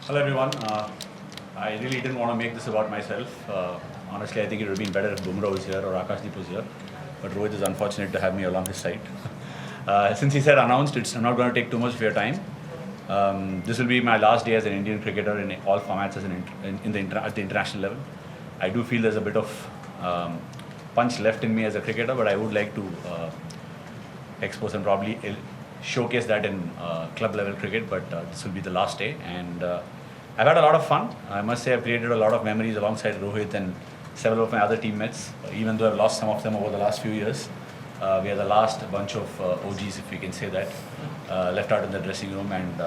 Hello everyone. I really didn't want to make this about myself. Honestly, I think it would have been better if Bumrah was here or Akashdeep was here. But Rohit is unfortunate to have me along his side. Since he said announced, I'm not going to take too much of your time. This will be my last day as an Indian cricketer in all formats at the international level. I do feel there's a bit of punch left in me as a cricketer, but I would like to expose and probably showcase that in club level cricket. But this will be the last day, and I've had a lot of fun. I must say I've created a lot of memories alongside Rohit and several of my other teammates, even though I've lost some of them over the last few years. We are the last bunch of OGs, if we can say that, left out in the dressing room, and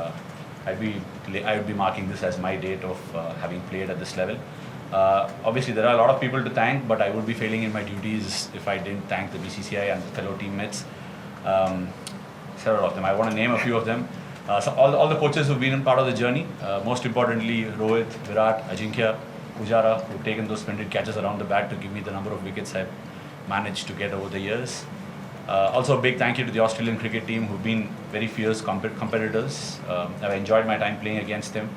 I would be marking this as my date of having played at this level. Obviously, there are a lot of people to thank, but I would be failing in my duties if I didn't thank the BCCI and the fellow teammates. Several of them. I want to name a few of them. So all the coaches who've been a part of the journey. Most importantly, Rohit, Virat, Ajinkya, Pujara, who've taken those splendid catches around the bat to give me the number of wickets I've managed to get over the years. Also a big thank you to the Australian cricket team, who've been very fierce competitors. I've enjoyed my time playing against them.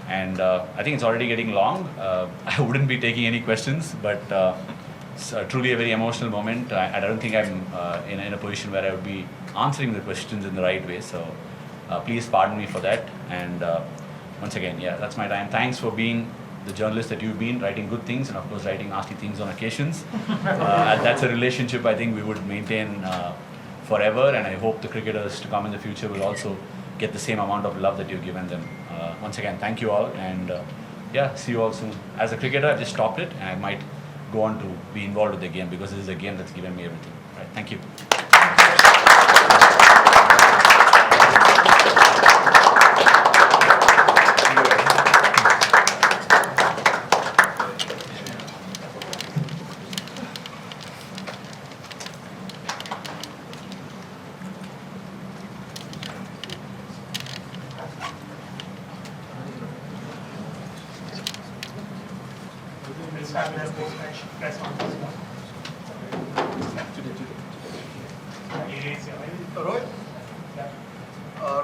And I think it's already getting long. I wouldn't be taking any questions, but it's truly a very emotional moment. I don't think I'm in a position where I would be answering the questions in the right way. So please pardon me for that. And once again, yeah, that's my time. Thanks for being the journalist that you've been, writing good things and of course writing nasty things on occasions. And that's a relationship I think we would maintain forever. And I hope the cricketers to come in the future will also get the same amount of love that you've given them. Once again, thank you all, and yeah, see you all soon. As a cricketer, I've just stopped it, and I might go on to be involved with the game because this is a game that's given me everything. Right? Thank you.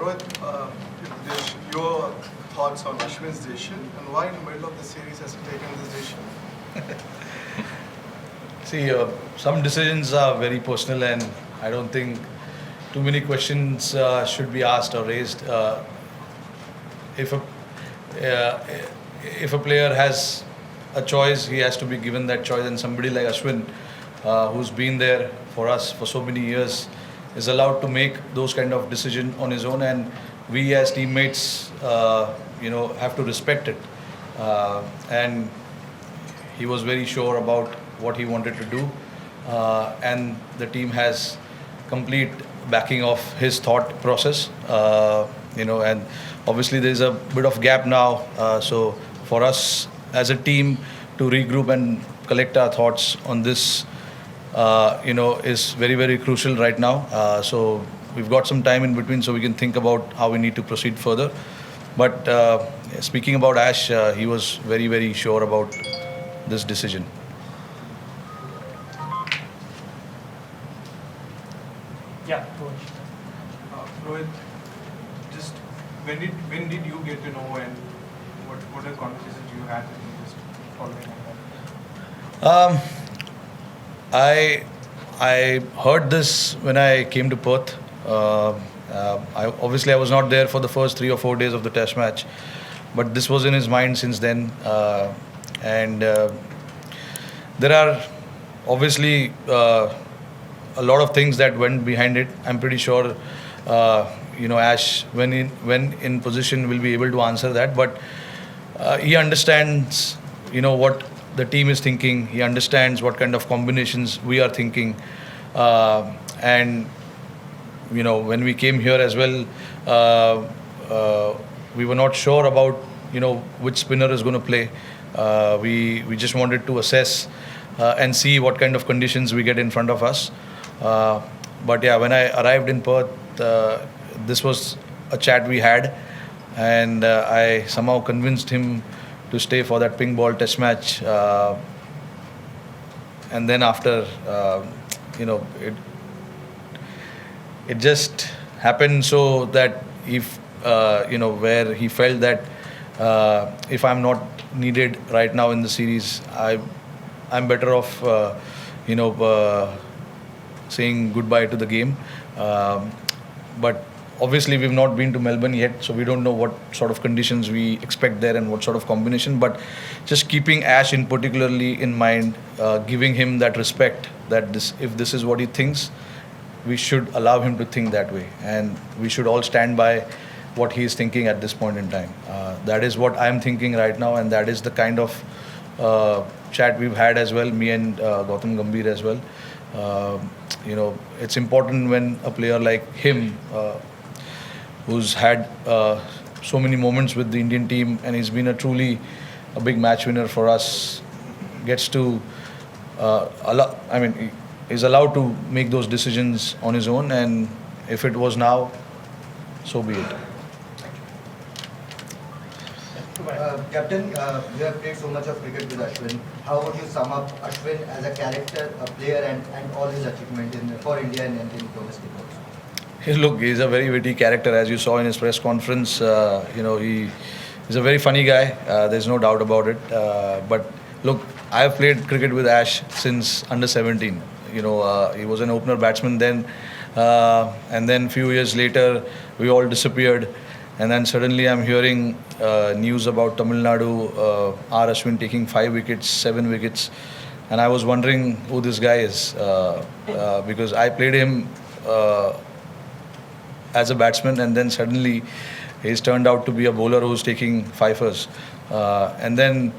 Rohit, your thoughts on Ashwin's decision and why in the middle of the series has he taken this decision? See, some decisions are very personal, and I don't think too many questions should be asked or raised. If a player has a choice, he has to be given that choice, and somebody like Ashwin, who's been there for us for so many years, is allowed to make those kind of decision on his own, and we as teammates, have to respect it. And he was very sure about what he wanted to do, and the team has complete backing of his thought process. And obviously there is a bit of gap now, so for us as a team to regroup and collect our thoughts on this, is very, very crucial right now. So we've got some time in between so we can think about how we need to proceed further. But speaking about Ash, he was very, very sure about this decision. Yeah, Rohit, just when did you get to know, and what are the conversations you had with him just following on that? I heard this when I came to Perth. I was not there for the first 3 or 4 days of the Test match, but this was in his mind since then. And there are obviously a lot of things that went behind it. I'm pretty sure, Ash, when in position, will be able to answer that. But he understands, what the team is thinking. He understands what kind of combinations we are thinking. And when we came here as well, we were not sure about which spinner is going to play. We just wanted to assess and see what kind of conditions we get in front of us. But yeah, when I arrived in Perth, this was a chat we had, and I somehow convinced him to stay for that pink ball Test match. And then after, it just happened so that if where he felt that if I'm not needed right now in the series, I'm better off, saying goodbye to the game. But obviously, we've not been to Melbourne yet, so we don't know what sort of conditions we expect there and what sort of combination. But just keeping Ash in particularly in mind, giving him that respect that if this is what he thinks, we should allow him to think that way, and we should all stand by what he is thinking at this point in time. That is what I'm thinking right now, and that is the kind of chat we've had as well, me and Gautam Gambhir as well. It's important when a player like him, who's had so many moments with the Indian team, and he's been truly a big match winner for us, gets to is allowed to make those decisions on his own, and if it was now, so be it. Captain, you have played so much of cricket with Ashwin. How would you sum up Ashwin as a character, a player, and all his achievements for India and in domestic also? Look, he's a very witty character, as you saw in his press conference. He's a very funny guy. There's no doubt about it. But look, I've played cricket with Ash since under 17. He was an opener batsman then, and then few years later, we all disappeared. And then suddenly I'm hearing news about Tamil Nadu, R. Ashwin taking 5 wickets, 7 wickets. And I was wondering who this guy is, because I played him as a batsman, and then suddenly he's turned out to be a bowler who's taking fifers. And then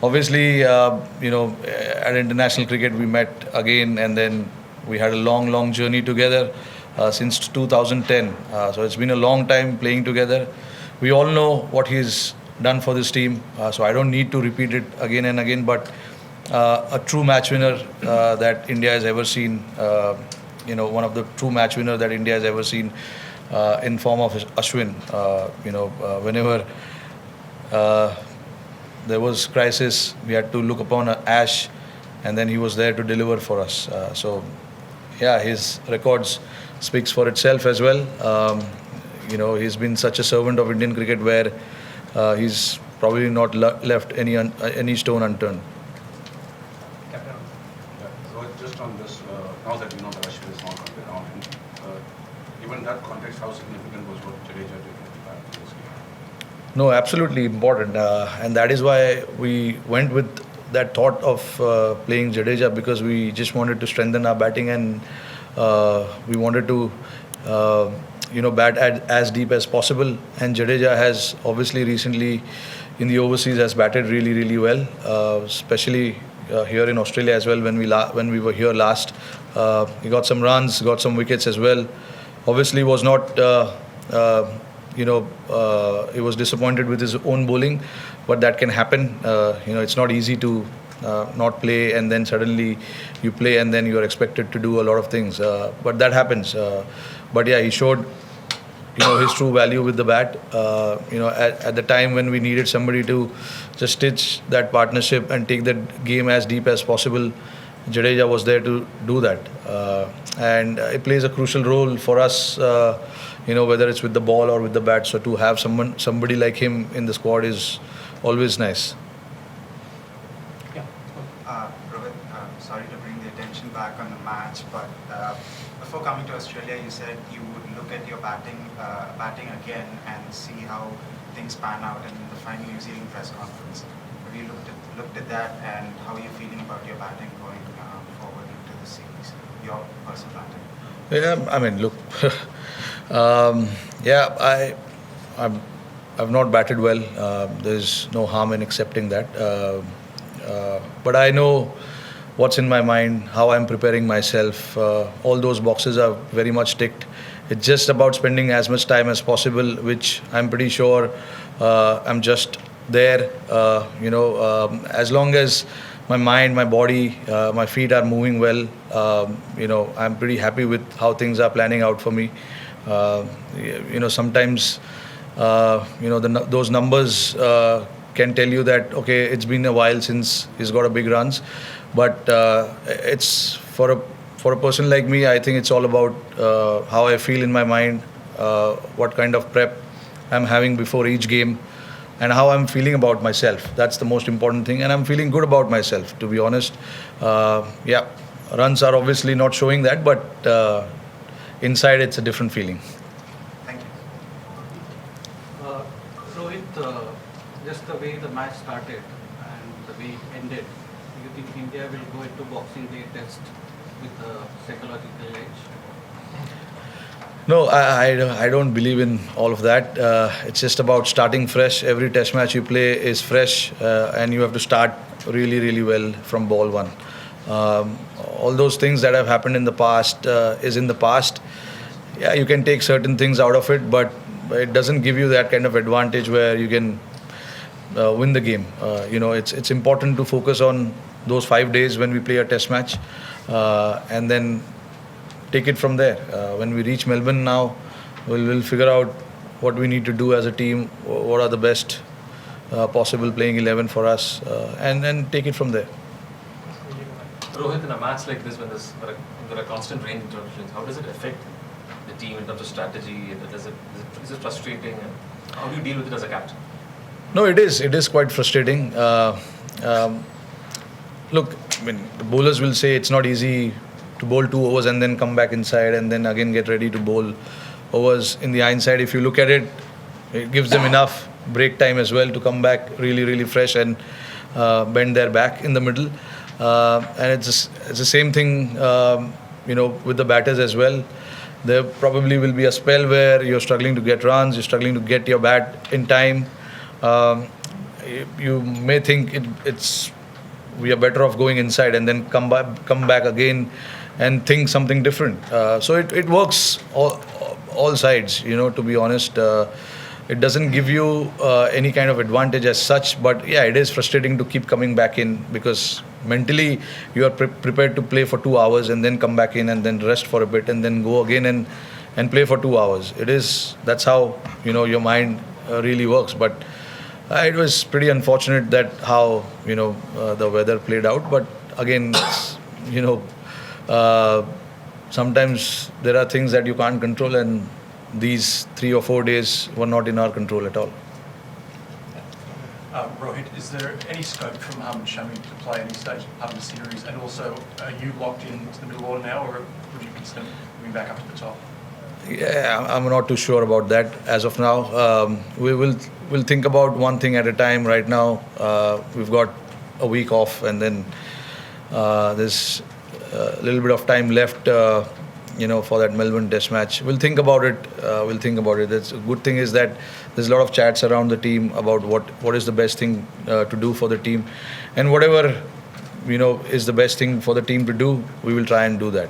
obviously, at international cricket we met again, and then we had a long journey together. Since 2010. So it's been a long time playing together. We all know what he's done for this team, so I don't need to repeat it again and again, but a true match winner that India has ever seen, one of the true match winners that India has ever seen in form of Ashwin. Whenever there was crisis, we had to look upon Ash, and then he was there to deliver for us. His records speaks for itself as well. He's been such a servant of Indian cricket where he's probably not left any stone unturned. Captain. So just on this, now that you know that Ashwin is not going to be around, given that context, how significant was what Jadeja did in this game? No, absolutely important, and that is why we went with that thought of playing Jadeja, because we just wanted to strengthen our batting, and we wanted to bat as deep as possible. And Jadeja has obviously recently in the overseas has batted really well, especially here in Australia as well. When we were here last, he got some runs, got some wickets as well. Obviously was not he was disappointed with his own bowling, but that can happen. It's not easy to not play, and then suddenly you play, and then you are expected to do a lot of things. But that happens. But yeah, he showed his true value with the bat. At the time when we needed somebody to just stitch that partnership and take that game as deep as possible, Jadeja was there to do that. And it plays a crucial role for us, whether it's with the ball or with the bat. So to have somebody like him in the squad is always nice. Rohit, sorry to bring the attention back on the match, but before coming to Australia, you said you would look at your batting again and see how things pan out in the final New Zealand press conference. Have you looked at that, and how are you feeling about your batting going forward into the series, your personal batting? Yeah, I mean, look, I've not batted well. There's no harm in accepting that. But I know what's in my mind, how I'm preparing myself. All those boxes are very much ticked. It's just about spending as much time as possible, which I'm pretty sure I'm just there. As long as my mind, my body, my feet are moving well, I'm pretty happy with how things are planning out for me. Sometimes, those numbers can tell you that, okay, it's been a while since he's got a big runs. But it's for a person like me, I think it's all about how I feel in my mind, what kind of prep I'm having before each game. and how I'm feeling about myself. That's the most important thing, and I'm feeling good about myself, to be honest. Yeah, runs are obviously not showing that, but inside it's a different feeling. Thank you. Rohit, just the way the match started and the way it ended, do you think India will go into Boxing Day test with a psychological edge? No, I don't believe in all of that. It's just about starting fresh. Every test match you play is fresh, and you have to start really, really well from ball one. All those things that have happened in the past is in the past. Yeah, you can take certain things out of it, but it doesn't give you that kind of advantage where you can win the game. It's important to focus on those 5 days when we play a test match, and then take it from there. When we reach Melbourne now, we'll figure out what we need to do as a team, what are the best possible playing 11 for us, and then take it from there. Rohit, in a match like this, when there are constant range interruptions, how does it affect the team in terms of strategy? Is it frustrating? And how do you deal with it as a captain? No, it is. It is quite frustrating. Look, I mean, the bowlers will say it's not easy to bowl 2 overs and then come back inside and then again get ready to bowl overs. In the hindsight, if you look at it, it gives them enough break time as well to come back really, really fresh and bend their back in the middle. And it's the same thing, with the batters as well. There probably will be a spell where you're struggling to get runs, you're struggling to get your bat in time. You may think we are better off going inside and then come back again and think something different. So it works all sides, to be honest. It doesn't give you any kind of advantage as such, but yeah, it is frustrating to keep coming back in because mentally you are prepared to play for 2 hours and then come back in and then rest for a bit and then go again and play for 2 hours. That's how your mind really works. But it was pretty unfortunate that how the weather played out. But again, sometimes there are things that you can't control, and these 3 or 4 days were not in our control at all. Rohit, is there any scope from Shami to play any stage of the series? And also, are you locked into the middle order now, or would you consider moving back up to the top? Yeah, I'm not too sure about that as of now. We'll think about one thing at a time. Right now, we've got a week off, and then there's a little bit of time left, for that Melbourne Test match. We'll think about it. It's a good thing is that there's a lot of chats around the team about what is the best thing to do for the team, and whatever is the best thing for the team to do, we will try and do that.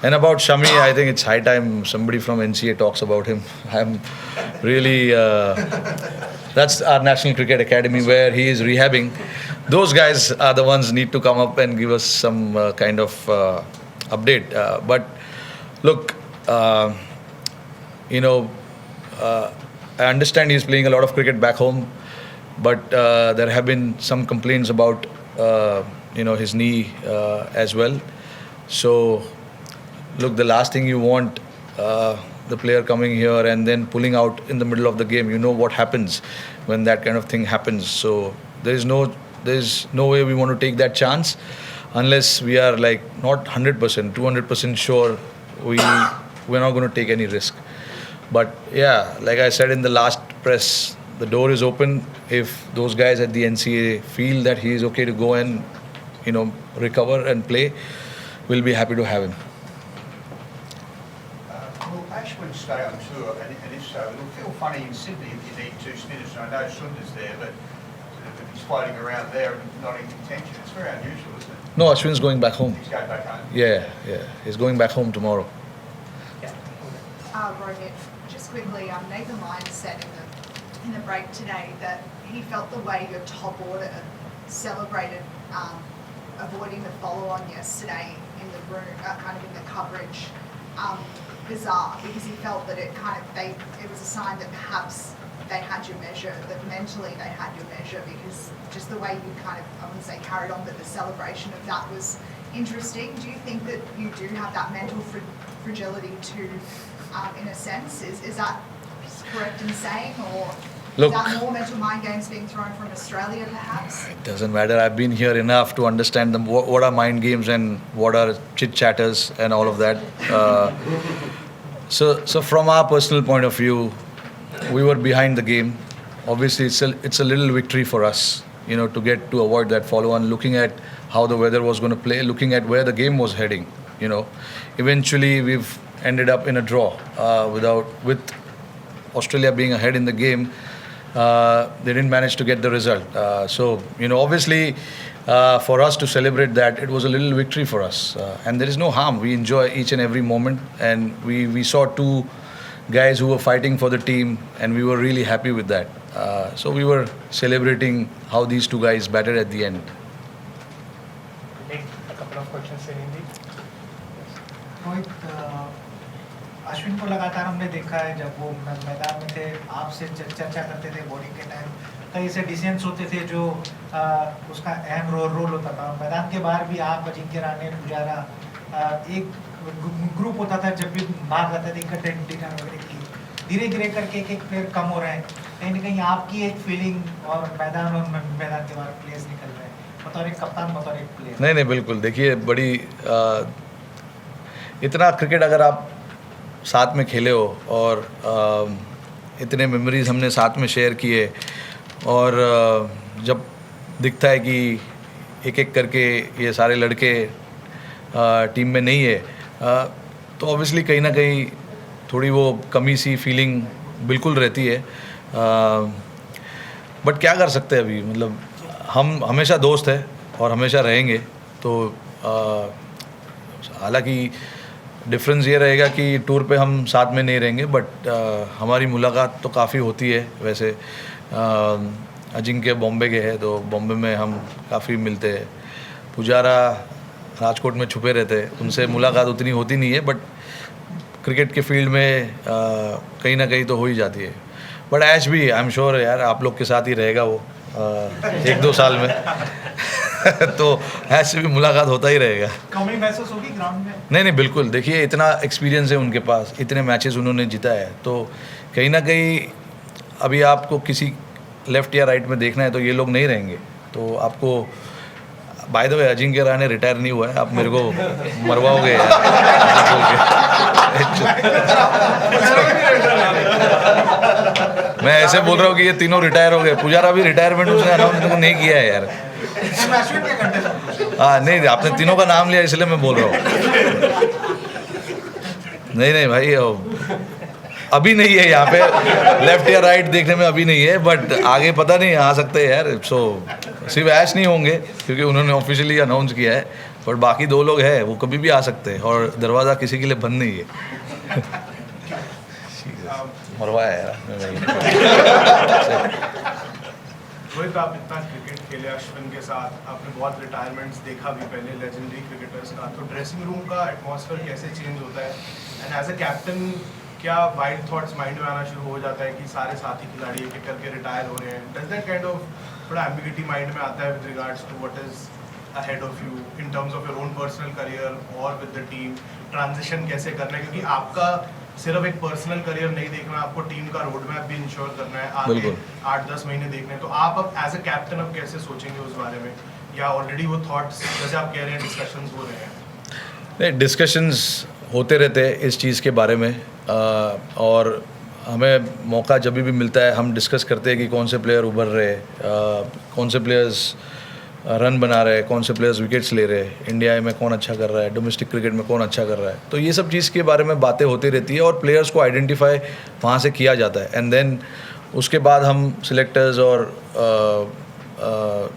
And about Shami, I think it's high time somebody from NCA talks about him. I'm really that's our National Cricket Academy where he is rehabbing. Those guys are the ones need to come up and give us some kind of update. But look, I understand he's playing a lot of cricket back home, but there have been some complaints about his knee as well. So look, the last thing you want the player coming here and then pulling out in the middle of the game. You know what happens when that kind of thing happens. So there's no way we want to take that chance unless we are like not 100%, 200% sure we're not going to take any risk. But yeah, like I said in the last press, the door is open. If those guys at the NCA feel that he is okay to go and recover and play, we'll be happy to have him. Will Ashwin stay on tour? And if so, it'll feel funny in Sydney if you need 2 spinners. And I know Sunder's there, but if he's floating around there and not in contention, it's very unusual, isn't it? No, Ashwin's going back home. He's going back home. Yeah. He's going back home tomorrow. Rohit, just quickly, Nathan Lyons said in the break today that he felt the way your top order celebrated avoiding the follow-on yesterday in the room, kind of in the coverage, bizarre, because he felt that it was a sign that perhaps they had your measure, that mentally they had your measure, because just the way you kind of, I wouldn't say carried on, but the celebration of that was interesting. Do you think that you do have that mental fragility too, in a sense? Is that correct in saying, or? Is that more mental mind games being thrown from Australia, perhaps? It doesn't matter. I've been here enough to understand them. What are mind games and what are chit chatters and all of that. So from our personal point of view, we were behind the game. Obviously, it's a little victory for us, to get to avoid that follow-on. Looking at how the weather was going to play, looking at where the game was heading. Eventually we've ended up in a draw with Australia being ahead in the game. They didn't manage to get the result. So obviously for us to celebrate that, it was a little victory for us. And there is no harm. We enjoy each and every moment, and we saw two guys who were fighting for the team, and we were really happy with that. So we were celebrating how these two guys batted at the end. Take a couple of questions in Hindi. Rohit, Ashwin को लगातार हमने देखा है जब वो मैदान में थे, आपसे चर्चा करते थे बॉलिंग के टाइम, कई ऐसे डिसीजंस होते थे जो उसका अहम रोल होता था। मैदान के बाहर भी आप, अजिंक्य रहाणे, पुजारा, एक ग्रुप होता था जब भी बाहर जाते थे इकट्ठे डिनर वगैरह की। धीरे धीरे करके एक प्लेयर कम हो रहे हैं, कहीं ना कहीं आपकी एक फीलिंग और मैदान के बाहर प्लेयर्स निकल रहे हैं, बतौर एक कप्तान, बतौर एक प्लेयर? नहीं बिल्कुल। देखिए, बड़ी इतना क्रिकेट अगर आप साथ में खेले हो और इतने मेमोरीज हमने साथ में शेयर किए, और जब दिखता है कि एक एक करके ये सारे लड़के टीम में नहीं है, तो ऑब्वियसली कहीं ना कहीं थोड़ी वो कमी सी फीलिंग बिल्कुल रहती है। बट क्या कर सकते हैं अभी, मतलब हम हमेशा दोस्त हैं और हमेशा रहेंगे। तो हालांकि डिफरेंस ये रहेगा कि टूर पे हम साथ में नहीं रहेंगे, बट हमारी मुलाकात तो काफ़ी होती है। वैसे अजिंक्य बॉम्बे के हैं, तो बॉम्बे में हम काफ़ी मिलते हैं। पुजारा राजकोट में छुपे रहते हैं, उनसे मुलाकात उतनी होती नहीं है, बट क्रिकेट के फील्ड में कहीं ना कहीं तो हो ही जाती है। बट ऐश भी आई एम श्योर यार आप लोग के साथ ही रहेगा वो 1-2 साल में तो ऐसे भी मुलाकात होता ही रहेगा। कमी महसूस होगी ग्राउंड में? नहीं बिल्कुल। देखिए, इतना एक्सपीरियंस है उनके पास, इतने मैचेस उन्होंने जीता है, तो कहीं ना कहीं अभी आपको किसी लेफ्ट या राइट में देखना है तो ये लोग नहीं रहेंगे। तो आपको by the way Ajinkya Rahane retire नहीं हुआ है, आप मेरे को मरवाओगे यार बोल के। मैं ऐसे बोल रहा हूँ कि ये तीनों रिटायर हो गए। पुजारा भी रिटायरमेंट उसने अनाउंस नहीं किया है यार। हाँ नहीं, आपने तीनों का नाम लिया इसलिए मैं बोल रहा हूँ। नहीं भाई, अभी नहीं है यहाँ पे, लेफ्ट या राइट देखने में अभी नहीं है, बट आगे पता नहीं, आ सकते हैं यार। सो सिर्फ ऐश नहीं होंगे क्योंकि उन्होंने ऑफिशियली अनाउंस किया है, बट बाकी 2 लोग हैं, वो कभी भी आ सकते हैं और दरवाज़ा किसी के लिए बंद नहीं है। मरवाया यार। रोहित, आप इतना क्रिकेट खेले अश्विन के साथ, आपने बहुत रिटायरमेंट्स देखा भी पहले लेजेंडरी क्रिकेटर्स का, तो ड्रेसिंग रूम का एटमॉस्फेयर कैसे चेंज होता है? एंड एज अ कैप्टन क्या वाइल्ड थॉट्स माइंड में आना शुरू हो जाता है कि सारे साथी खिलाड़ी एक एक करके रिटायर हो रहे हैं? डज दैट काइंड ऑफ थोड़ा एम्बिग्यूटी माइंड में आता है with regards to what is ahead of you in terms of your own personal career और विद द टीम? ट्रांजिशन कैसे करना है, क्योंकि आपका सिर्फ एक पर्सनल करियर नहीं देखना, आपको टीम का रोड मैप भी इंश्योर करना है, आगे 8-10 महीने देखने हैं। तो आप अब एज अ कैप्टन अब कैसे सोचेंगे उस बारे में, या ऑलरेडी वो थॉट्स जैसे आप कह रहे हैं डिस्कशंस हो रहे हैं? नहीं, डिस्कशंस होते रहते हैं इस चीज़ के बारे में, और हमें मौका जब भी मिलता है हम डिस्कस करते हैं कि कौन से प्लेयर उभर रहे, कौन से प्लेयर्स रन बना रहे हैं, कौन से प्लेयर्स विकेट्स ले रहे हैं, इंडिया में कौन अच्छा कर रहा है, डोमेस्टिक क्रिकेट में कौन अच्छा कर रहा है। तो ये सब चीज़ के बारे में बातें होती रहती है और प्लेयर्स को आइडेंटिफाई वहाँ से किया जाता है। एंड देन उसके बाद हम सिलेक्टर्स और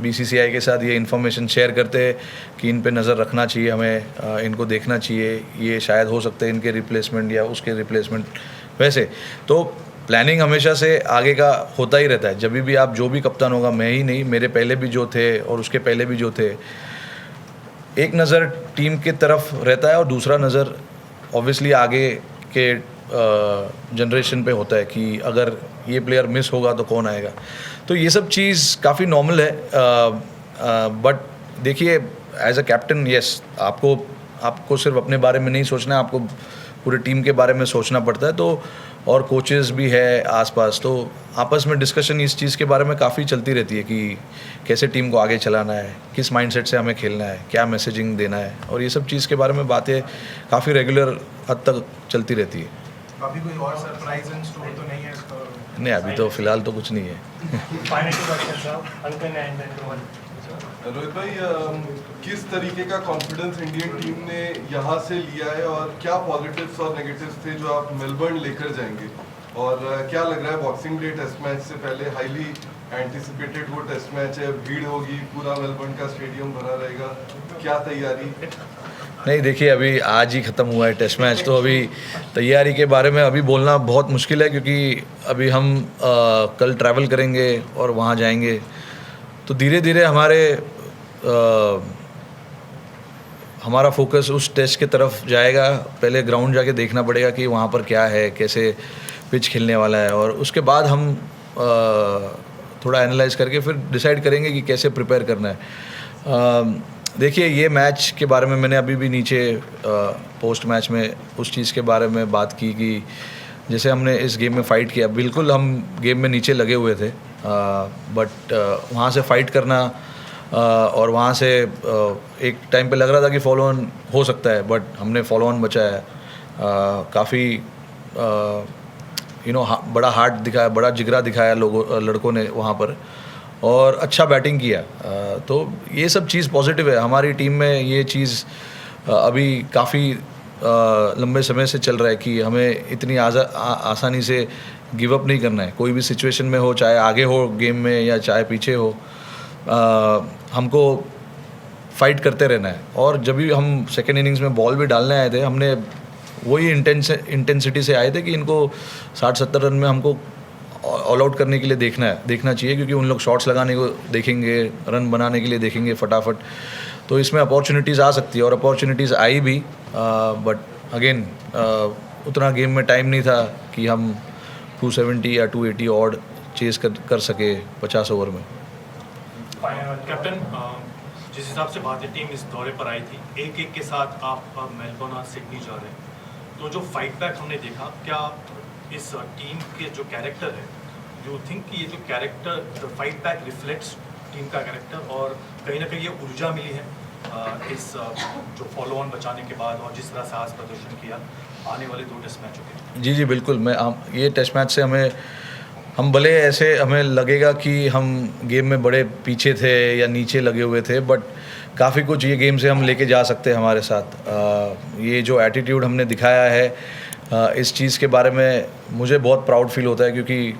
BCCI के साथ ये इन्फॉर्मेशन शेयर करते हैं कि इन पे नज़र रखना चाहिए, हमें इनको देखना चाहिए, ये शायद हो सकते हैं इनके रिप्लेसमेंट या उसके रिप्लेसमेंट। वैसे तो प्लानिंग हमेशा से आगे का होता ही रहता है। जब भी आप जो भी कप्तान होगा, मैं ही नहीं, मेरे पहले भी जो थे और उसके पहले भी जो थे, एक नज़र टीम की तरफ रहता है और दूसरा नज़र ऑब्वियसली आगे के जनरेशन पे होता है कि अगर ये प्लेयर मिस होगा तो कौन आएगा। तो ये सब चीज़ काफ़ी नॉर्मल है। बट देखिए, एज अ कैप्टन, यस, आपको सिर्फ अपने बारे में नहीं सोचना है, आपको पूरे टीम के बारे में सोचना पड़ता है, तो और कोचेस भी है आसपास, तो आपस में डिस्कशन इस चीज़ के बारे में काफ़ी चलती रहती है कि कैसे टीम को आगे चलाना है, किस माइंडसेट से हमें खेलना है, क्या मैसेजिंग देना है, और ये सब चीज़ के बारे में बातें काफ़ी रेगुलर हद तक चलती रहती है। अभी कोई और सरप्राइज इन स्टोर तो नहीं है इसका? नहीं, अभी तो फ़िलहाल तो कुछ नहीं है। रोहित भाई, किस तरीके का कॉन्फिडेंस इंडियन टीम ने यहाँ से लिया है और क्या पॉजिटिव्स और नेगेटिव्स थे जो आप मेलबर्न लेकर जाएंगे, और क्या लग रहा है बॉक्सिंग डे टेस्ट मैच से पहले हाईली एंटिसिपेटेड वो टेस्ट मैच है, भीड़ होगी, पूरा मेलबर्न का स्टेडियम भरा रहेगा, क्या तैयारी? नहीं, देखिए अभी आज ही ख़त्म हुआ है टेस्ट मैच, तो अभी तैयारी के बारे में अभी बोलना बहुत मुश्किल है, क्योंकि अभी हम कल ट्रैवल करेंगे और वहाँ जाएंगे, तो धीरे धीरे हमारा फोकस उस टेस्ट की तरफ जाएगा। पहले ग्राउंड जाके देखना पड़ेगा कि वहाँ पर क्या है, कैसे पिच खेलने वाला है, और उसके बाद हम थोड़ा एनालाइज करके फिर डिसाइड करेंगे कि कैसे प्रिपेयर करना है। देखिए, ये मैच के बारे में मैंने अभी भी नीचे पोस्ट मैच में उस चीज़ के बारे में बात की कि जैसे हमने इस गेम में फ़ाइट किया, बिल्कुल हम गेम में नीचे लगे हुए थे, बट वहाँ से फ़ाइट करना और वहाँ से एक टाइम पे लग रहा था कि फॉलो ऑन हो सकता है, बट हमने फॉलो ऑन बचाया। काफ़ी बड़ा हार्ट दिखाया, बड़ा जिगरा दिखाया लड़कों ने वहाँ पर, और अच्छा बैटिंग किया। तो ये सब चीज़ पॉजिटिव है। हमारी टीम में ये चीज़ अभी काफ़ी लंबे समय से चल रहा है कि हमें इतनी आसानी से गिव अप नहीं करना है। कोई भी सिचुएशन में हो, चाहे आगे हो गेम में या चाहे पीछे हो, हमको फाइट करते रहना है। और जब भी हम सेकेंड इनिंग्स में बॉल भी डालने आए थे, हमने वही इंटेंसिटी से आए थे कि इनको 60-70 रन में हमको ऑल आउट करने के लिए देखना चाहिए, क्योंकि उन लोग शॉट्स लगाने को देखेंगे, रन बनाने के लिए देखेंगे फटाफट। तो इसमें अपॉर्चुनिटीज़ आ सकती है, और अपॉर्चुनिटीज़ आई भी, बट अगेन उतना गेम में टाइम नहीं था कि हम 270 या 280 ऑड चेस कर सके 50 ओवर में। कैप्टन, जिस हिसाब से भारतीय टीम इस दौरे पर आई थी, एक के साथ आप मेलबर्न और सिडनी जा रहे हैं, तो जो फाइट बैक हमने देखा, क्या इस टीम के जो कैरेक्टर है, यू थिंक कि ये जो character, the fight back reflects team का कैरेक्टर, और कहीं ना कहीं ये ऊर्जा मिली है इस जो फॉलो ऑन बचाने के बाद, और जिस तरह साहस प्रदर्शन किया आने वाले 2 टेस्ट मैचों के? जी बिल्कुल। ये टेस्ट मैच से हम भले ऐसे हमें लगेगा कि हम गेम में बड़े पीछे थे या नीचे लगे हुए थे, बट काफ़ी कुछ ये गेम से हम लेके जा सकते हैं हमारे साथ। ये जो एटीट्यूड हमने दिखाया है, इस चीज़ के बारे में मुझे बहुत प्राउड फील होता है, क्योंकि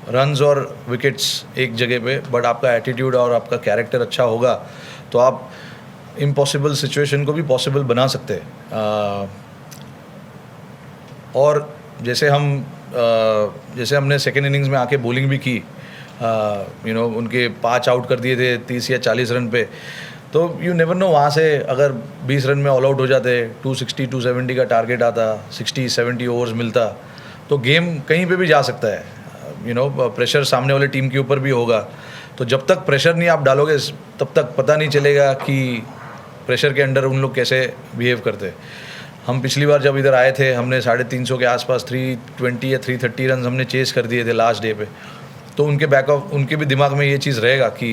रन्स और विकेट्स एक जगह पे, बट आपका एटीट्यूड और आपका कैरेक्टर अच्छा होगा तो आप इम्पॉसिबल सिचुएशन को भी पॉसिबल बना सकते हैं। और जैसे हमने सेकेंड इनिंग्स में आके बॉलिंग भी की, उनके 5 आउट कर दिए थे 30 या 40 रन पे, तो यू नेवर नो, वहाँ से अगर 20 रन में ऑल आउट हो जाते, 260-270 का टारगेट आता, 60-70 ओवर्स मिलता, तो गेम कहीं पे भी जा सकता है। प्रेशर सामने वाले टीम के ऊपर भी होगा, तो जब तक प्रेशर नहीं आप डालोगे तब तक पता नहीं चलेगा कि प्रेशर के अंडर उन लोग कैसे बिहेव करते। हम पिछली बार जब इधर आए थे, हमने 350 के आसपास 320 या 330 रन हमने चेस कर दिए थे लास्ट डे पे, तो उनके भी दिमाग में ये चीज़ रहेगा कि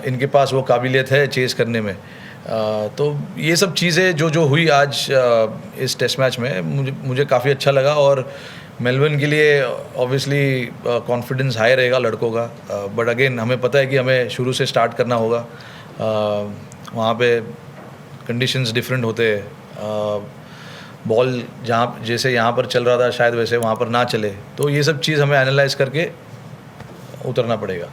इनके पास वो काबिलियत है चेस करने में। तो ये सब चीज़ें जो हुई आज इस टेस्ट मैच में, मुझे काफ़ी अच्छा लगा, और मेलबर्न के लिए ऑब्वियसली कॉन्फिडेंस हाई रहेगा लड़कों का, बट अगेन हमें पता है कि हमें शुरू से स्टार्ट करना होगा। वहाँ पे कंडीशंस डिफरेंट होते हैं, बॉल जैसे यहाँ पर चल रहा था शायद वैसे वहाँ पर ना चले, तो ये सब चीज़ हमें एनालाइज करके उतरना पड़ेगा।